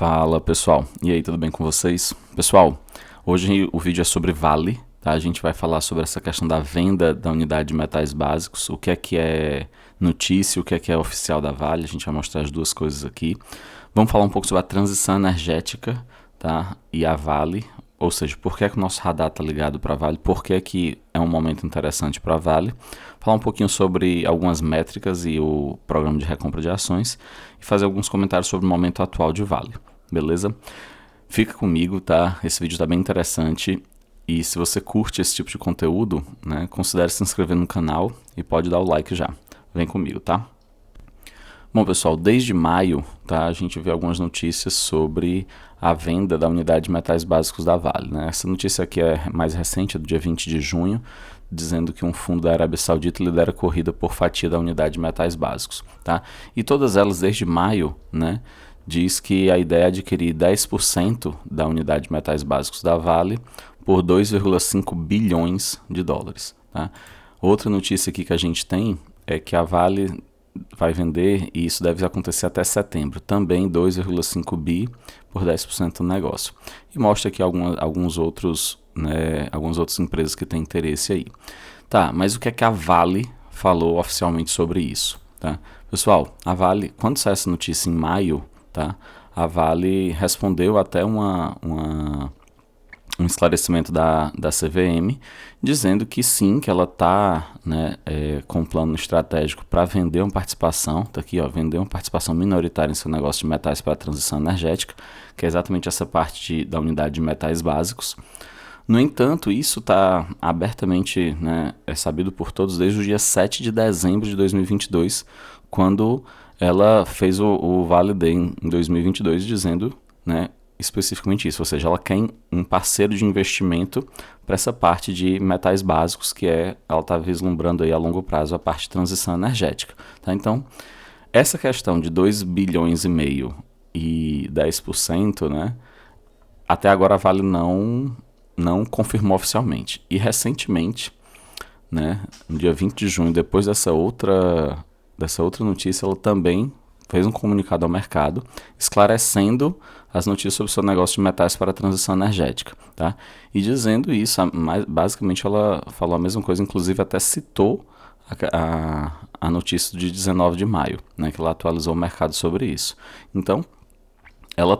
Fala pessoal, e aí, tudo bem com vocês? Pessoal, hoje o vídeo é sobre Vale, tá? A gente vai falar sobre essa questão da venda da unidade de metais básicos, o que é notícia, o que é oficial da Vale, a gente vai mostrar as duas coisas aqui. Vamos falar um pouco sobre a transição energética, tá? E a Vale, ou seja, por que é que o nosso radar está ligado para a Vale, por que é que é um momento interessante para a Vale. Falar um pouquinho sobre algumas métricas e o programa de recompra de ações e fazer alguns comentários sobre o momento atual de Vale, beleza? Fica comigo, tá? Esse vídeo está bem interessante e se você curte esse tipo de conteúdo, né, considere se inscrever no canal e pode dar o like já. Vem comigo, tá? Bom, pessoal, desde maio, tá, a gente vê algumas notícias sobre a venda da unidade de metais básicos da Vale, né? Essa notícia aqui é mais recente, é do dia 20 de junho, dizendo que um fundo da Arábia Saudita lidera a corrida por fatia da unidade de metais básicos, tá? E todas elas, desde maio, né, diz que a ideia é adquirir 10% da unidade de metais básicos da Vale por 2,5 bilhões de dólares, tá? Outra notícia aqui que a gente tem é que a Vale vai vender, e isso deve acontecer até setembro, também 2,5 bi por 10% do negócio. E mostra aqui algumas outras empresas que têm interesse aí. Tá, mas o que é que a Vale falou oficialmente sobre isso? Tá? Pessoal, a Vale, quando saiu essa notícia em maio, tá, a Vale respondeu até um esclarecimento da CVM, dizendo que sim, que ela está, né, com um plano estratégico para vender uma participação, tá aqui, ó, vender uma participação minoritária em seu negócio de metais para a transição energética, que é exatamente essa parte da unidade de metais básicos. No entanto, isso está abertamente, né, sabido por todos desde o dia 7 de dezembro de 2022, quando ela fez o Vale Day em 2022, dizendo, né, especificamente isso, ou seja, ela quer um parceiro de investimento para essa parte de metais básicos, que ela está vislumbrando aí a longo prazo a parte de transição energética. Tá? Então, essa questão de 2 bilhões e meio e 10%, né, até agora a Vale não confirmou oficialmente. E recentemente, né, no dia 20 de junho, depois dessa outra notícia, ela também fez um comunicado ao mercado esclarecendo as notícias sobre o seu negócio de metais para a transição energética, tá? E dizendo isso, basicamente ela falou a mesma coisa, inclusive até citou a notícia de 19 de maio, né, que ela atualizou o mercado sobre isso. Então, ela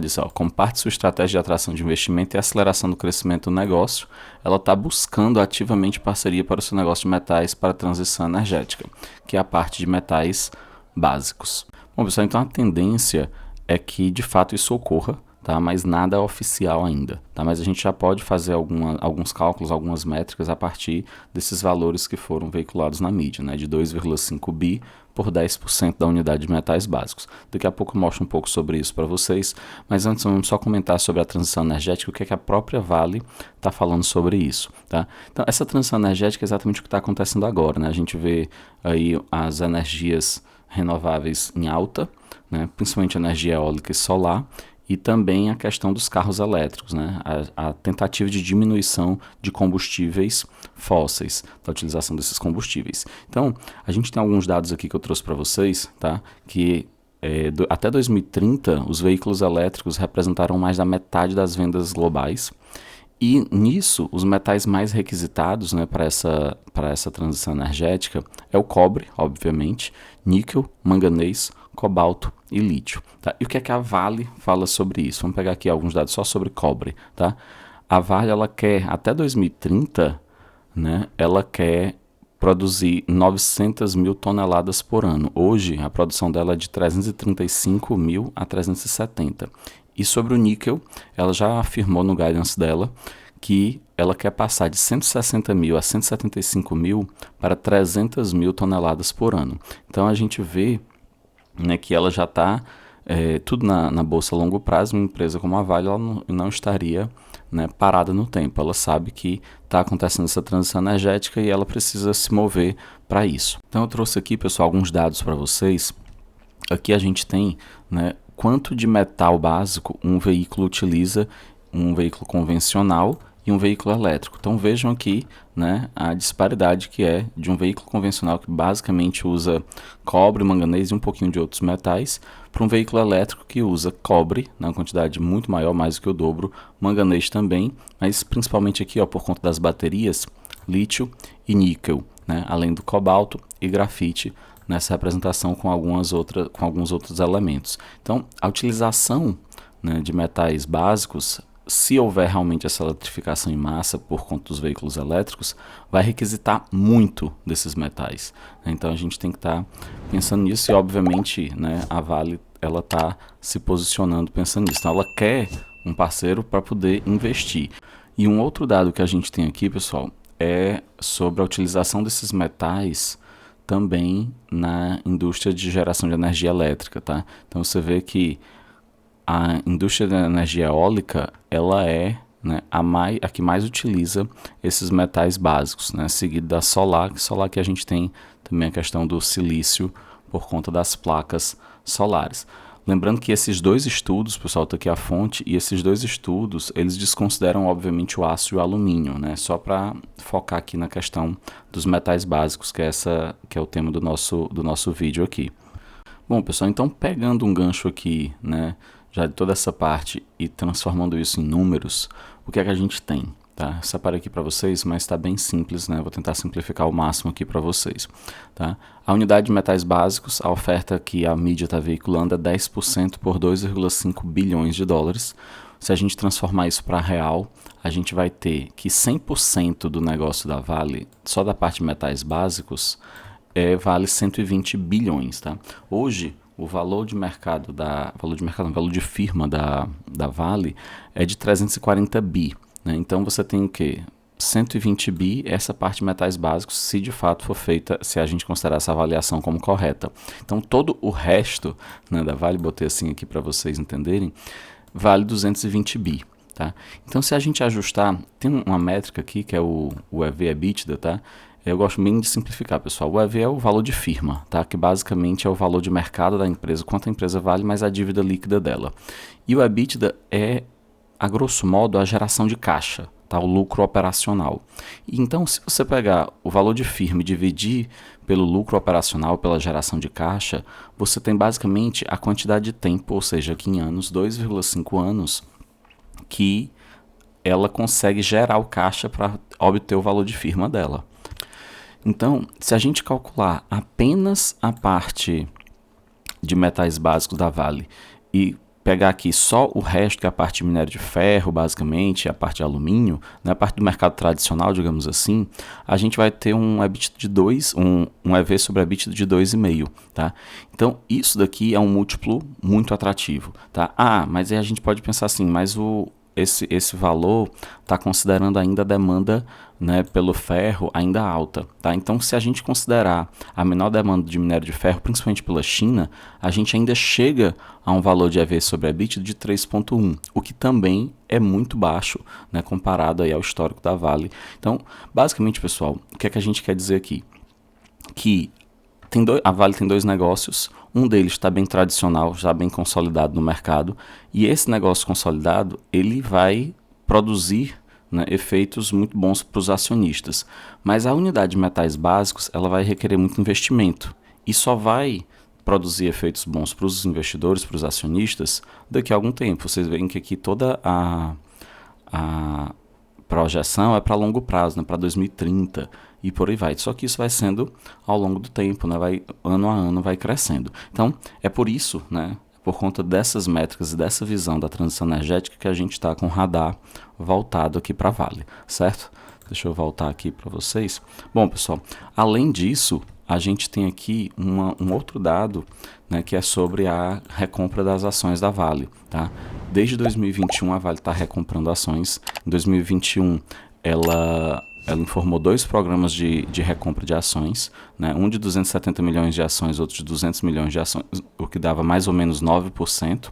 disse, ó, como parte de sua estratégia de atração de investimento e aceleração do crescimento do negócio, ela está buscando ativamente parceria para o seu negócio de metais para a transição energética, que é a parte de metais básicos. Bom, pessoal, então a tendência é que de fato isso ocorra, tá? Mas nada é oficial ainda, tá? Mas a gente já pode fazer alguns cálculos, algumas métricas a partir desses valores que foram veiculados na mídia, né? De 2,5 bi por 10% da unidade de metais básicos. Daqui a pouco eu mostro um pouco sobre isso para vocês, mas antes vamos só comentar sobre a transição energética, o que é que a própria Vale está falando sobre isso, tá? Então, essa transição energética é exatamente o que está acontecendo agora, né? A gente vê aí as energias renováveis em alta, né, principalmente energia eólica e solar, e também a questão dos carros elétricos, né, a tentativa de diminuição de combustíveis fósseis, da utilização desses combustíveis. Então, a gente tem alguns dados aqui que eu trouxe para vocês, tá, que até 2030 os veículos elétricos representaram mais da metade das vendas globais. E nisso, os metais mais requisitados, né, para essa transição energética é o cobre, obviamente, níquel, manganês, cobalto e lítio. Tá? E o que é que a Vale fala sobre isso? Vamos pegar aqui alguns dados só sobre cobre. Tá? A Vale, ela quer, até 2030, né, ela quer produzir 900 mil toneladas por ano. Hoje, a produção dela é de 335 mil a 370. E sobre o níquel, ela já afirmou no guidance dela que ela quer passar de 160 mil a 175 mil para 300 mil toneladas por ano. Então a gente vê, né, que ela já está tudo na bolsa a longo prazo. Uma empresa como a Vale ela não estaria, né, parada no tempo. Ela sabe que está acontecendo essa transição energética e ela precisa se mover para isso. Então eu trouxe aqui, pessoal, alguns dados para vocês. Aqui a gente tem, né, quanto de metal básico um veículo utiliza, um veículo convencional e um veículo elétrico. Então vejam aqui, né, a disparidade que é de um veículo convencional que basicamente usa cobre, manganês e um pouquinho de outros metais, para um veículo elétrico que usa cobre, na quantidade muito maior, mais do que o dobro, manganês também, mas principalmente aqui, ó, por conta das baterias, lítio e níquel, né, além do cobalto e grafite nessa representação com alguns outros elementos. Então, a utilização, né, de metais básicos, se houver realmente essa eletrificação em massa por conta dos veículos elétricos, vai requisitar muito desses metais. Então a gente tem que estar pensando nisso e, obviamente, né, a Vale ela está se posicionando pensando nisso. Então ela quer um parceiro para poder investir. E um outro dado que a gente tem aqui, pessoal, é sobre a utilização desses metais também na indústria de geração de energia elétrica, tá? Então você vê que a indústria da energia eólica, ela é, né, a que mais utiliza esses metais básicos, né, seguido da solar que a gente tem também a questão do silício por conta das placas solares. Lembrando que esses dois estudos, pessoal, está aqui a fonte, e esses dois estudos, eles desconsideram, obviamente, o aço e o alumínio, né? Só para focar aqui na questão dos metais básicos, que é o tema do nosso vídeo aqui. Bom, pessoal, então pegando um gancho aqui, né, já de toda essa parte e transformando isso em números, o que é que a gente tem? Tá? Separei aqui para vocês, mas está bem simples, né? Vou tentar simplificar ao máximo aqui para vocês. Tá? A unidade de metais básicos, a oferta que a mídia está veiculando é 10% por 2,5 bilhões de dólares. Se a gente transformar isso para real, a gente vai ter que 100% do negócio da Vale, só da parte de metais básicos, vale 120 bilhões. Tá? Hoje, o valor de mercado valor de firma da Vale é de 340 bi. Né? Então você tem o quê? 120 bi, essa parte de metais básicos, se de fato for feita, se a gente considerar essa avaliação como correta. Então todo o resto, né, da Vale, botei assim aqui para vocês entenderem, vale 220 bi. Tá? Então se a gente ajustar, tem uma métrica aqui que é o EV/EBITDA, tá? Eu gosto bem de simplificar, pessoal. O EV é o valor de firma, tá? Que basicamente é o valor de mercado da empresa, quanto a empresa vale, mais a dívida líquida dela. E o EBITDA é, a grosso modo, a geração de caixa, tá? O lucro operacional. E então, se você pegar o valor de firma e dividir pelo lucro operacional, pela geração de caixa, você tem basicamente a quantidade de tempo, ou seja, aqui em anos, 2,5 anos, que ela consegue gerar o caixa para obter o valor de firma dela. Então, se a gente calcular apenas a parte de metais básicos da Vale e pegar aqui só o resto, que é a parte de minério de ferro, basicamente, a parte de alumínio, né, a parte do mercado tradicional, digamos assim, a gente vai ter um EBITDA de 2, um EV sobre EBITDA de 2,5, tá? Então, isso daqui é um múltiplo muito atrativo, tá? Ah, mas aí a gente pode pensar assim, mas esse valor está considerando ainda a demanda, né, pelo ferro ainda alta. Tá? Então, se a gente considerar a menor demanda de minério de ferro, principalmente pela China, a gente ainda chega a um valor de EV sobre EBITDA de 3,1, o que também é muito baixo, né, comparado aí ao histórico da Vale. Então, basicamente, pessoal, o que é que a gente quer dizer aqui? Que a Vale tem dois negócios, um deles está bem tradicional, já bem consolidado no mercado, e esse negócio consolidado, ele vai produzir, né, efeitos muito bons para os acionistas. Mas a unidade de metais básicos, ela vai requerer muito investimento, e só vai produzir efeitos bons para os investidores, para os acionistas, daqui a algum tempo. Vocês veem que aqui toda a projeção é para longo prazo, né, para 2030 e por aí vai. Só que isso vai sendo ao longo do tempo, né, ano a ano vai crescendo. Então, é por isso, né, por conta dessas métricas e dessa visão da transição energética que a gente está com o radar voltado aqui para a Vale, certo? Deixa eu voltar aqui para vocês. Bom, pessoal, além disso, a gente tem aqui um outro dado, né, que é sobre a recompra das ações da Vale. Tá? Desde 2021, a Vale está recomprando ações. Em 2021, ela informou 2 programas de recompra de ações, né? Um de 270 milhões de ações, outro de 200 milhões de ações, o que dava mais ou menos 9%.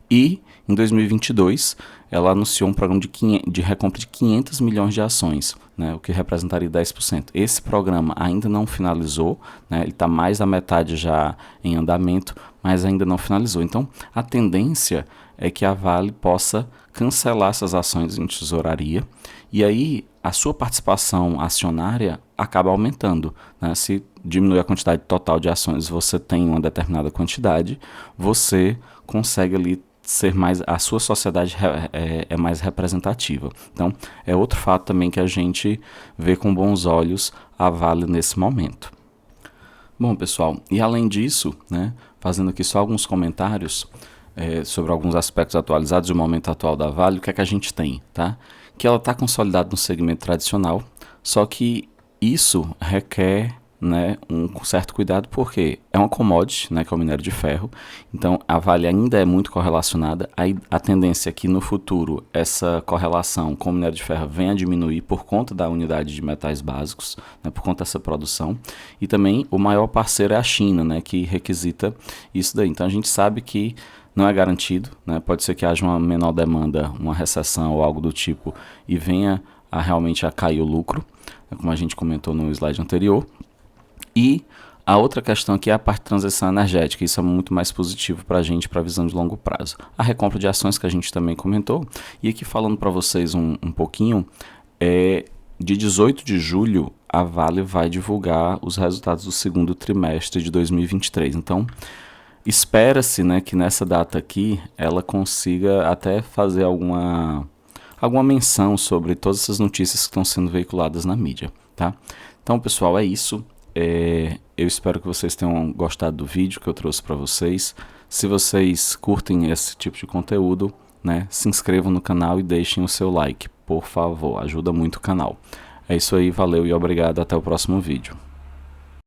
E em 2022, ela anunciou um programa de recompra de 500 milhões de ações, né, o que representaria 10%. Esse programa ainda não finalizou, né, ele está mais da metade já em andamento, mas ainda não finalizou. Então, a tendência é que a Vale possa cancelar essas ações em tesouraria e aí a sua participação acionária acaba aumentando, né? Se diminuir a quantidade total de ações, você tem uma determinada quantidade, você consegue ali ser mais, a sua sociedade é mais representativa. Então, é outro fato também que a gente vê com bons olhos a Vale nesse momento. Bom, pessoal, e além disso, né, fazendo aqui só alguns comentários sobre alguns aspectos atualizados do momento atual da Vale, o que é que a gente tem, tá? Que ela está consolidada no segmento tradicional, só que isso requer, né, um certo cuidado, porque é uma commodity, né, que é o minério de ferro, então a Vale ainda é muito correlacionada, a tendência é que no futuro essa correlação com o minério de ferro venha a diminuir por conta da unidade de metais básicos, né, por conta dessa produção, e também o maior parceiro é a China, né, que requisita isso daí. Então a gente sabe que não é garantido, né? Pode ser que haja uma menor demanda, uma recessão ou algo do tipo e venha a realmente a cair o lucro, né? Como a gente comentou no slide anterior. E a outra questão aqui é a parte de transição energética, isso é muito mais positivo para a gente, para a visão de longo prazo. A recompra de ações que a gente também comentou, e aqui falando para vocês um pouquinho, de 18 de julho a Vale vai divulgar os resultados do segundo trimestre de 2023, então espera-se, né, que nessa data aqui ela consiga até fazer alguma menção sobre todas essas notícias que estão sendo veiculadas na mídia, tá? Então, pessoal, é isso. Eu espero que vocês tenham gostado do vídeo que eu trouxe para vocês. Se vocês curtem esse tipo de conteúdo, né, se inscrevam no canal e deixem o seu like, por favor, ajuda muito o canal. É isso aí, valeu e obrigado, até o próximo vídeo.